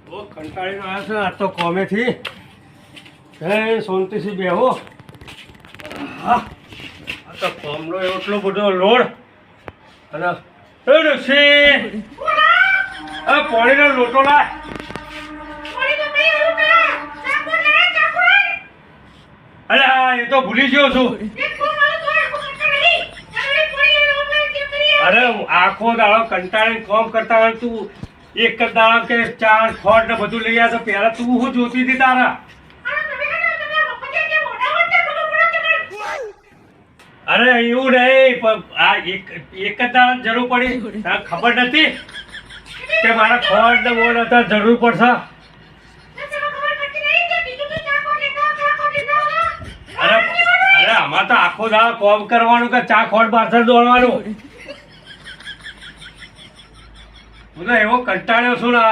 બહુ કંટાળીને આવ્યો છે આજ તો કોમેથી. શાંતિથી બેહો. હા, આ તો કોમનો એટલો બધો લોડ. અને એ ડોશી, આ પાણીનો લોટો લાય. અરે હા, એ તો ભૂલી ગયો છું. અરે આખો દાડો કંટાળીને કામ કરતા હોય તું એક જ દાડો કે 4 ખોટ ને બધું લઈ આવ્યા તો પહેલા તું શું જોતી હતી તારા? અરે એવું નહીં, પણ આ એક જ દાડા જરૂર પડી. તને ખબર નથી કે મારા ખોટ ને બોલ હતા જરૂર પડશે? અરે આમાં તો આખો દાડો કામ કરવાનું કે ચા ખોટ પાછળ દોડવાનું. હું તો એવો કંટાળ્યો છું ને.